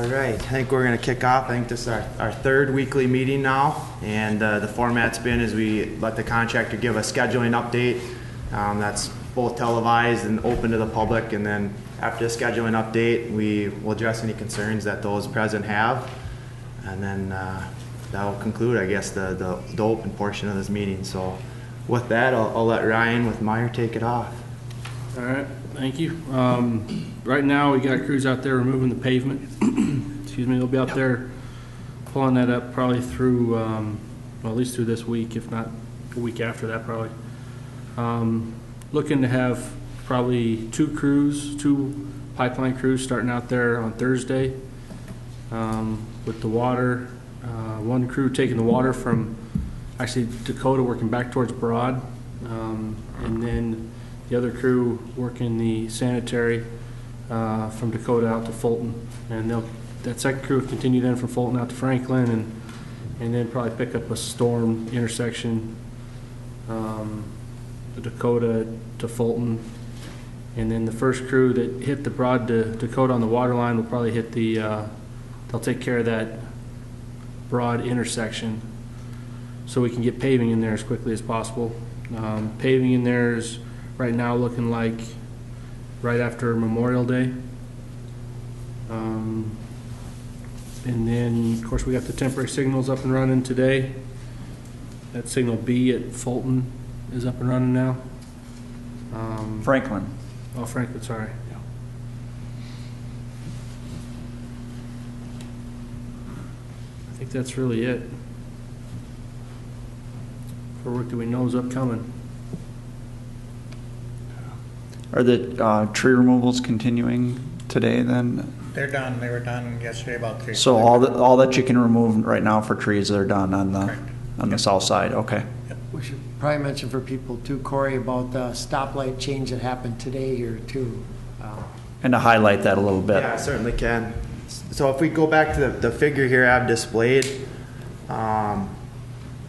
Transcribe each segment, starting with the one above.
right, I think we're going to kick off. I think this is our third weekly meeting now, and the format's been is we let the contractor give a scheduling update. That's both televised and open to the public, and then after the scheduling update, we will address any concerns that those present have, and then that will conclude, I guess, the open portion of this meeting. So with that, I'll let Ryan with Meyer take it off. All right, thank you. Right now, we got crews out there removing the pavement. Excuse me, they'll be out there pulling that up probably through, well, at least through this week, if not a week after that, probably. Looking to have probably two pipeline crews starting out there on Thursday with the water. One crew taking the water from actually Dakota, working back towards Broad, and then the other crew working the sanitary from Dakota out to Fulton, and that second crew will continue then from Fulton out to Franklin, and then probably pick up a storm intersection, the Dakota to Fulton, and then the first crew that hit the Broad to Dakota on the water line will probably hit the. They'll take care of that Broad intersection, so we can get paving in there as quickly as possible. Paving in there is right now looking like right after Memorial Day. And then, of course, we got the temporary signals up and running today. That signal B at Fulton is up and running now. Franklin. Oh, Franklin, sorry. I think that's really it. For work that we know is upcoming. Are the tree removals continuing today then? They're done. They were done yesterday about 3. So all that you can remove right now for trees are done on the Correct. on the south side. Okay. We should probably mention for people too, Corey, about the stoplight change that happened today here too. And to highlight that a little bit. Yeah, I certainly can. So if we go back to the figure here I've displayed,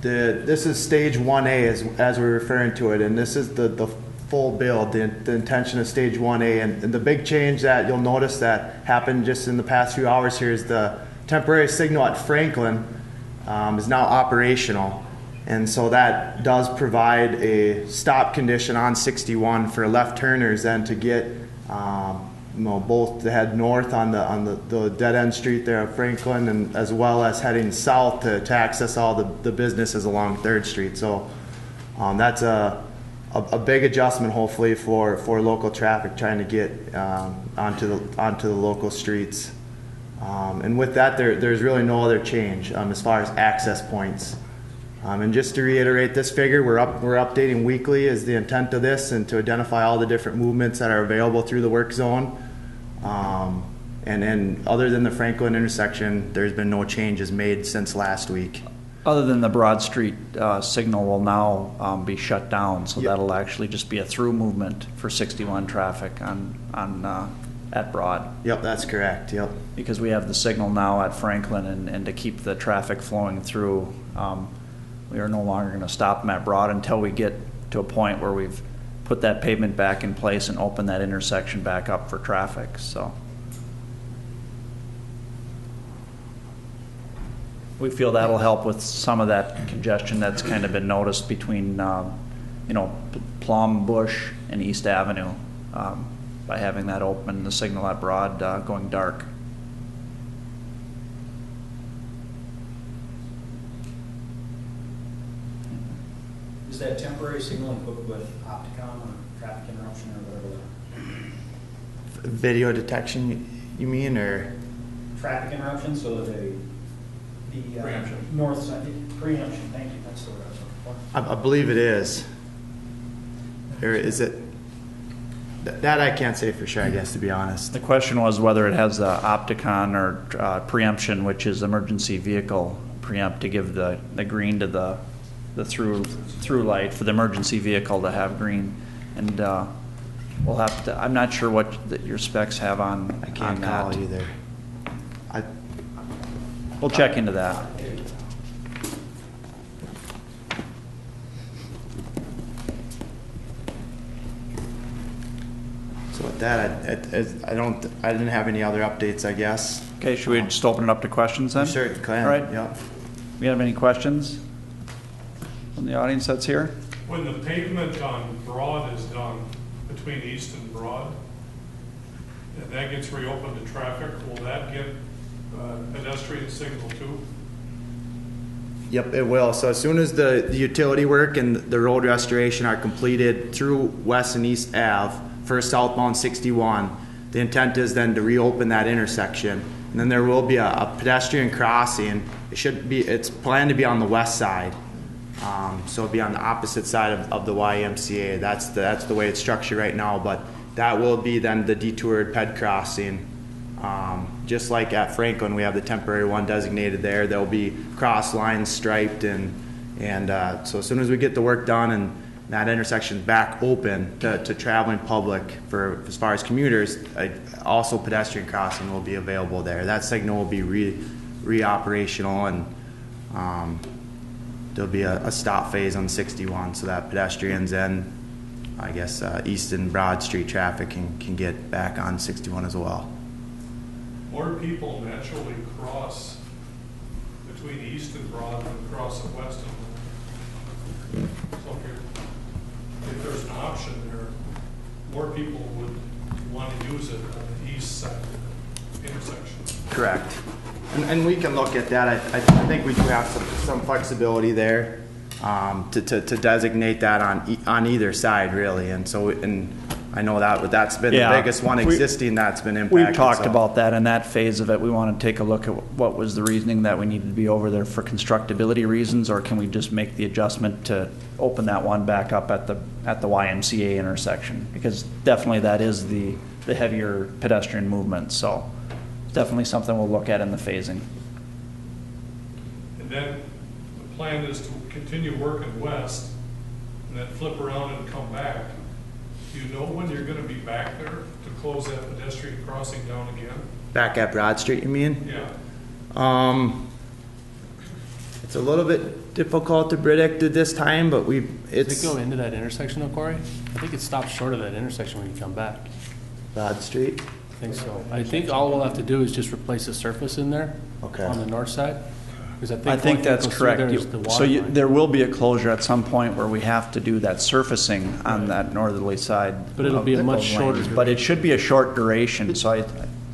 this is stage 1A as we're referring to it, and this is the full build, the intention of stage 1A. And the big change that you'll notice that happened just in the past few hours here is the temporary signal at Franklin is now operational. And so that does provide a stop condition on 61 for left turners then to get both to head north on the dead end street there at Franklin, and as well as heading south to access all the businesses along 3rd Street. So that's a big adjustment hopefully for local traffic trying to get onto the local streets. And with that, there's really no other change as far as access points. And just to reiterate this figure, we're updating weekly is the intent of this, and to identify all the different movements that are available through the work zone. And then other than the Franklin intersection, there's been no changes made since last week. Other than the Broad Street signal will now be shut down, so Yep. that'll actually just be a through movement for 61 traffic on at Broad. Yep, that's correct. Yep. Because we have the signal now at Franklin, and to keep the traffic flowing through, we are no longer going to stop them at Broad until we get to a point where we've put that pavement back in place and open that intersection back up for traffic. So we feel that'll help with some of that congestion that's kind of been noticed between, Plum, Bush, and East Avenue by having that open, the signal at Broad going dark. Is that temporary signal equipped with Opticom or traffic interruption or whatever? Video detection, you mean, or? Traffic interruption, so that the preemption. North side preemption. Thank you. That's the word I was looking for. I believe it is. Or is it? That I can't say for sure, I guess, to be honest. The question was whether it has the Opticon or preemption, which is emergency vehicle preempt, to give the green to the through light for the emergency vehicle to have green. And we'll have to, I'm not sure what your specs have on I can't call that either. We'll check into that. So with that, I didn't have any other updates, I guess. Okay, should we just open it up to questions then? Sure, can, All right. yeah. We have any questions from the audience that's here? When the pavement on Broad is done, between East and Broad, and that gets reopened to traffic, will that get pedestrian signal too? Yep, it will. So as soon as the utility work and the road restoration are completed through West and East Ave for southbound 61, the intent is then to reopen that intersection. And then there will be a pedestrian crossing. It's planned to be on the west side. So it'll be on the opposite side of the YMCA. That's the way it's structured right now, but that will be then the detoured ped crossing. Just like at Franklin, we have the temporary one designated there. There'll be cross lines striped, and so as soon as we get the work done and that intersection back open to traveling public for as far as commuters, also pedestrian crossing will be available there. That signal will be re-operational, and there'll be a stop phase on 61 so that pedestrians and I guess East and Broad Street traffic can get back on 61 as well. More people naturally cross between East and Broad than cross at West and Broad. So if there's an option there, more people would want to use it on the east side of the intersection. Correct. And we can look at that. I think we do have some flexibility there to designate that on either side, really. And so, and I know that's been the biggest one existing that's been impacted. We've talked about that in that phase of it. We want to take a look at what was the reasoning that we needed to be over there for constructability reasons, or can we just make the adjustment to open that one back up at the YMCA intersection? Because definitely that is the heavier pedestrian movement. So definitely something we'll look at in the phasing. And then the plan is to continue working west and then flip around and come back. Do you know when you're going to be back there to close that pedestrian crossing down again? Back at Broad Street, you mean? Yeah. It's a little bit difficult to predict at this time, but Does it go into that intersection though, Corey? I think it stops short of that intersection when you come back. Broad Street. I think so. I think all we'll have to do is just replace the surface in there. Okay. On the north side. Because I think that's correct. So So there will be a closure at some point where we have to do that surfacing on that northerly side. But it'll be a much shorter But it should be a short duration, so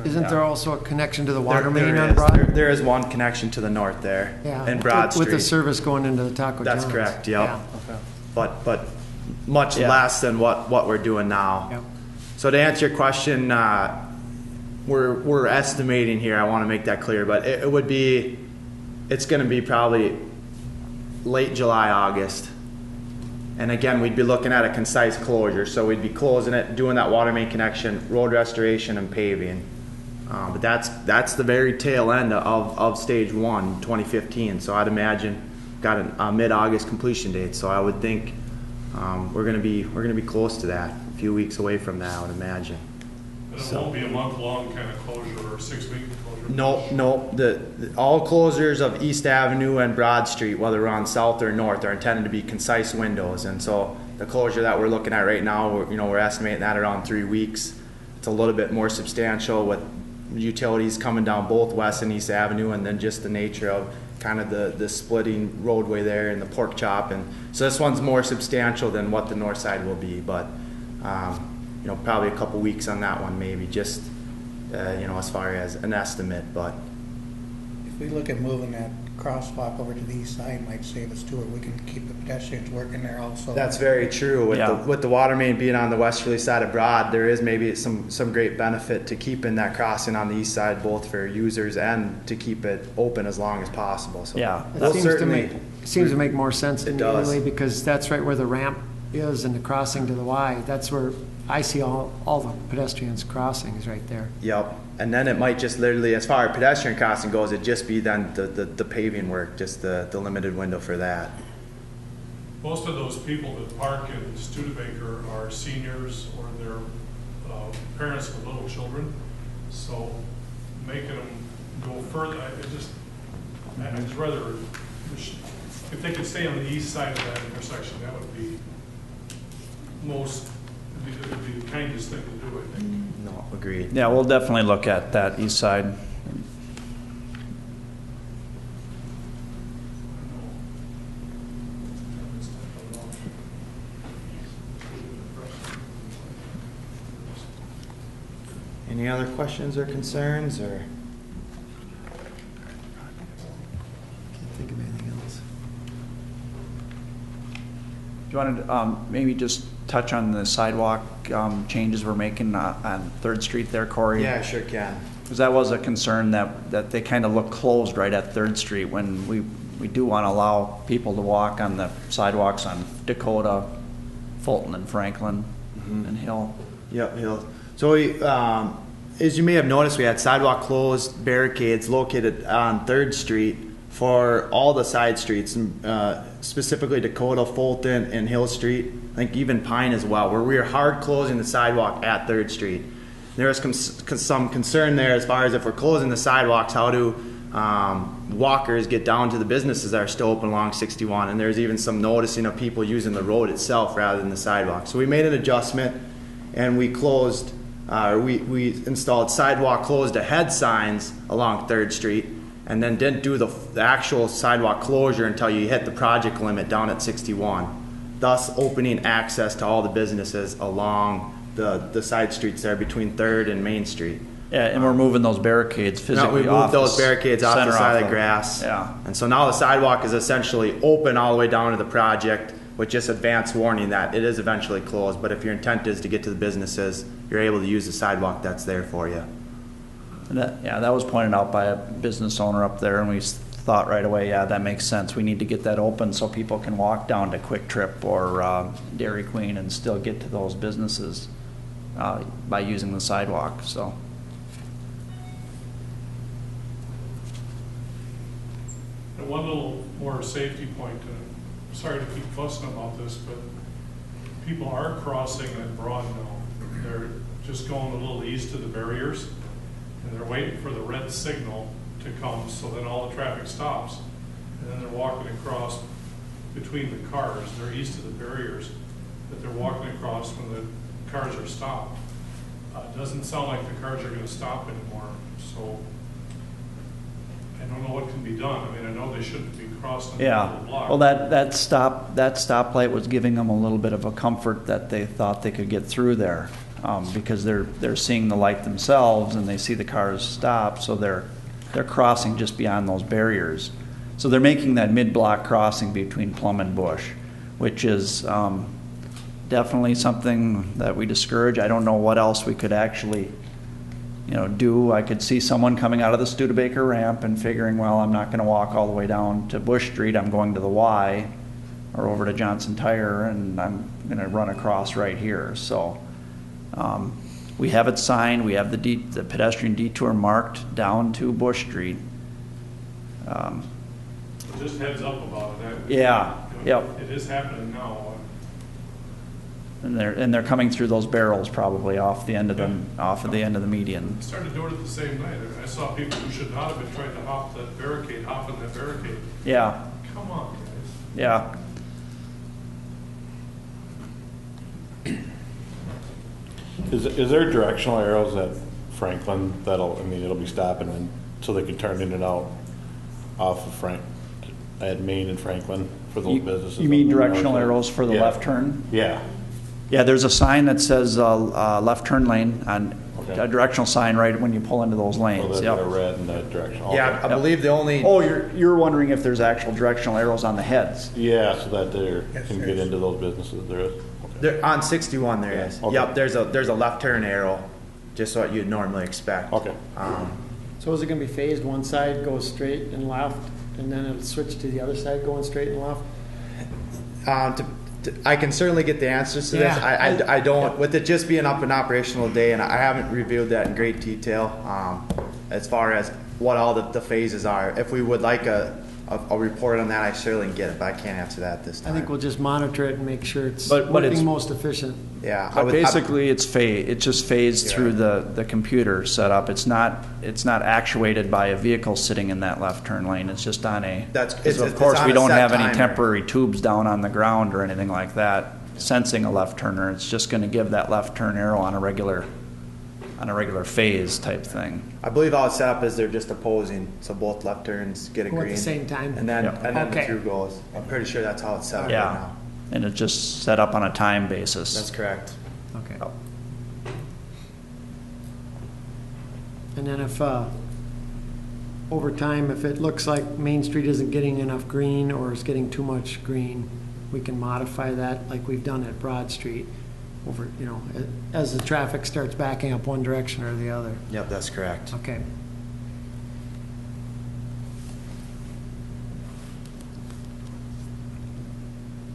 Isn't there also a connection to the water There main on is. Broad? There is one connection to the north there, Yeah, in Broad Street. with the service going into the Taco That's John's. correct, yep. Yeah. But much Yeah. less than what we're doing now. Yep. So to answer your question, we're estimating here. I want to make that clear, but it's going to be probably late July, August. And again, we'd be looking at a concise closure. So we'd be closing it, doing that water main connection, road restoration, and paving. But that's the very tail end of stage 1, 2015. So I'd imagine got a mid-August completion date. So I would think we're gonna be close to that, a few weeks away from that, I would imagine. And it won't be a month-long kind of closure or a 6-week closure? No. All closures of East Avenue and Broad Street, whether we're on south or north, are intended to be concise windows. And so the closure that we're looking at right now, we're estimating that around 3 weeks. It's a little bit more substantial with utilities coming down both West and East Avenue, and then just the nature of kind of the splitting roadway there and the pork chop. And so this one's more substantial than what the north side will be, but probably a couple weeks on that one, maybe, just as far as an estimate. But If we look at moving that crosswalk over to the east side, might save us too, or we can keep the pedestrians working there also. that's very true. With the water main being on the westerly side of Broad, there is maybe some great benefit to keeping that crossing on the east side, both for users and to keep it open as long as possible. So Yeah. we'll Seems to make more sense to It me does. anyway, because that's right where the ramp is and the crossing to the Y. That's where I see all the pedestrians crossing is right there. Yep. And then it might just literally, as far as pedestrian crossing goes, it'd just be then the paving work, just the limited window for that. Most of those people that park in Studebaker are seniors or their parents with little children. So making them go further, I'd just rather, if they could stay on the east side of that intersection, that would be it would be the kindest thing to do, I think. No, agreed. yeah, we'll definitely look at that east side Any other questions or concerns, or? Can't think of anything else. Do you want to maybe just touch on the sidewalk changes we're making on Third Street there, Corey? Yeah, I sure can. Because that was a concern that they kind of look closed right at Third Street when we do want to allow people to walk on the sidewalks on Dakota, Fulton, and Franklin and Hill. Yep, Hill. So we, as you may have noticed, we had sidewalk closed barricades located on Third Street for all the side streets, specifically Dakota, Fulton, and Hill Street. I think even Pine as well, where we were hard closing the sidewalk at Third Street. There was some concern there as far as if we're closing the sidewalks, how do walkers get down to the businesses that are still open along 61? And there's even some noticing of people using the road itself rather than the sidewalk. So we made an adjustment, and we closed, we installed sidewalk closed ahead signs along Third Street, and then didn't do the actual sidewalk closure until you hit the project limit down at 61, thus opening access to all the businesses along the side streets there between Third and Main Street. Yeah, and we're moving those barricades physically We off. moved those barricades off the center side of the the- grass. Yeah. And so now the sidewalk is essentially open all the way down to the project with just advance warning that it is eventually closed. But if your intent is to get to the businesses, you're able to use the sidewalk that's there for you. And that was pointed out by a business owner up there, and we thought right away, yeah, that makes sense. We need to get that open so people can walk down to Quick Trip or Dairy Queen and still get to those businesses by using the sidewalk. So. And one little more safety point, I'm sorry to keep fussing about this, but people are crossing at Broad now. They're just going a little east of the barriers, and they're waiting for the red signal to come, so then all the traffic stops. And then they're walking across between the cars. They're east of the barriers, but they're walking across when the cars are stopped. It doesn't sound like the cars are going to stop anymore, so I don't know what can be done. I mean, I know they shouldn't be crossing the middle of Yeah, the block. well, that stoplight was giving them a little bit of a comfort that they thought they could get through there, because they're seeing the light themselves and they see the cars stop, so they're crossing just beyond those barriers. So they're making that mid-block crossing between Plum and Bush, which is definitely something that we discourage. I don't know what else we could actually do. I could see someone coming out of the Studebaker ramp and figuring, well, I'm not going to walk all the way down to Bush Street. I'm going to the Y or over to Johnson Tire, and I'm going to run across right here. So we have it signed. We have the pedestrian detour marked down to Bush Street. Just heads up about it. Yeah, yep. It is happening now. And they're coming through those barrels probably off the end of the median. I started doing it the same night. I saw people who should not have been trying to hop that barricade, hopping that barricade. Yeah, Come on, guys. yeah. Is there directional arrows at Franklin it'll be stopping and so they can turn in and out off of at Main and Franklin for those businesses? You mean on the directional north side? arrows for the Yeah. left turn? Yeah. Yeah, there's a sign that says left turn lane, Okay. a directional sign right when you pull into those So lanes. they're Yep. red in that direction. Yeah, Okay. I believe the only. Oh, you're wondering if there's actual directional arrows on the heads? Yeah, so that they Yes, can there get is. into those businesses. There is. Okay. There, on 61 there is. Okay. Yep, there's a left turn arrow, just what you'd normally expect. Okay. So is it gonna be phased, one side goes straight and left, and then it'll switch to the other side going straight and left? I can certainly get the answers to this. Yeah. I don't, with it just being up and operational day, and I haven't reviewed that in great detail, as far as what all the phases are. If we would like a report on that, I certainly can get it, but I can't answer that this I time. think we'll just monitor it and make sure it's But it's- working most efficient. Yeah. But basically, it's just phased Yeah. through the computer setup. It's not actuated by a vehicle sitting in that left turn lane. It's just on a. That's- 'cause it's of course, on we a don't set have any timer. temporary tubes down on the ground or anything like that sensing a left turner. It's just going to give that left turn arrow on a regular phase type thing. I believe how it's set up is they're just opposing, so both left turns get a Go at the green. same time? And then, Yep. and then the Okay. through goes. I'm pretty sure that's how it's set up right Yeah, now. and it's just set up on a time basis. That's correct. Okay. And then if, over time, if it looks like Main Street isn't getting enough green or is getting too much green, we can modify that like we've done at Broad Street over, as the traffic starts backing up one direction or the other. Yep, that's correct. Okay.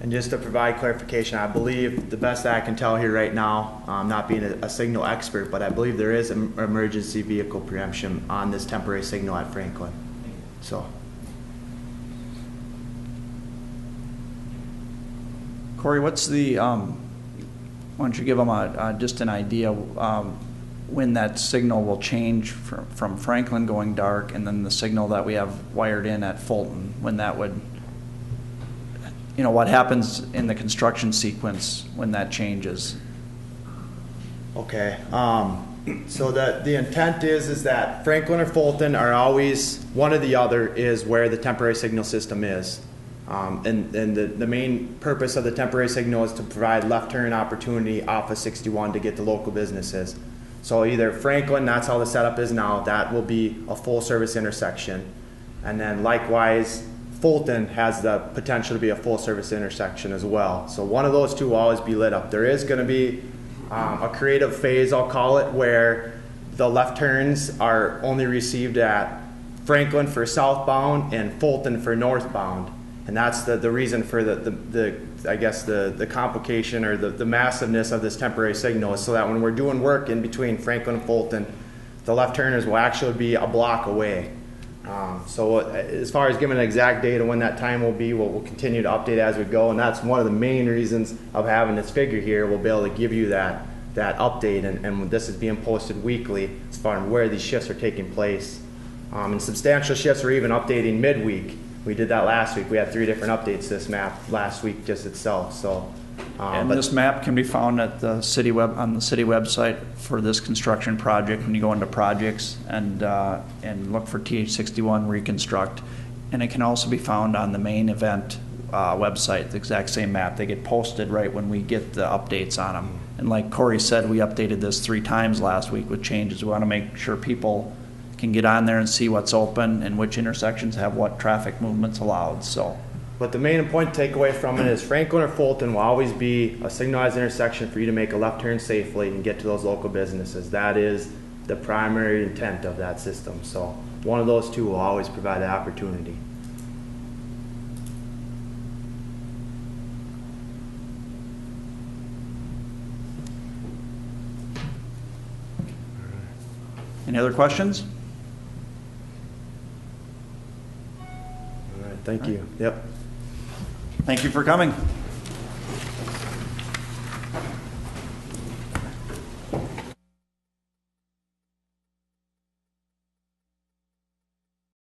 And just to provide clarification, I believe the best that I can tell here right now, not being a signal expert, but I believe there is emergency vehicle preemption on this temporary signal at Franklin. So, Corey, what's the, why don't you give them just an idea when that signal will change from Franklin going dark, and then the signal that we have wired in at Fulton, when that would, what happens in the construction sequence when that changes? okay. So the intent is that Franklin or Fulton are always, one or the other is where the temporary signal system is. And the main purpose of the temporary signal is to provide left turn opportunity off of 61 to get to local businesses. So either Franklin, that's how the setup is now, that will be a full service intersection. And then likewise, Fulton has the potential to be a full service intersection as well. So one of those two will always be lit up. There is going to be a creative phase, I'll call it, where the left turns are only received at Franklin for southbound and Fulton for northbound. And that's the reason for the complication or the massiveness of this temporary signal is so that when we're doing work in between Franklin and Fulton, the left turners will actually be a block away. So as far as giving an exact date of when that time will be, we'll continue to update as we go, and that's one of the main reasons of having this figure here. We'll be able to give you that update, and this is being posted weekly as far as where these shifts are taking place. And substantial shifts are even updating midweek. We did that last week. We had 3 different updates this map last week just itself. So, And this map can be found at the city on the city website for this construction project. When you go into projects and look for TH61 Reconstruct, and it can also be found on the main event website. The exact same map. They get posted right when we get the updates on them. And like Corey said, we updated this 3 times last week with changes. We want to make sure people can get on there and see what's open and which intersections have what traffic movements allowed. So. But the main point to take away from it is Franklin or Fulton will always be a signalized intersection for you to make a left turn safely and get to those local businesses. That is the primary intent of that system. So one of those two will always provide that opportunity. Any other questions? All right, thank you. Yep. Thank you for coming.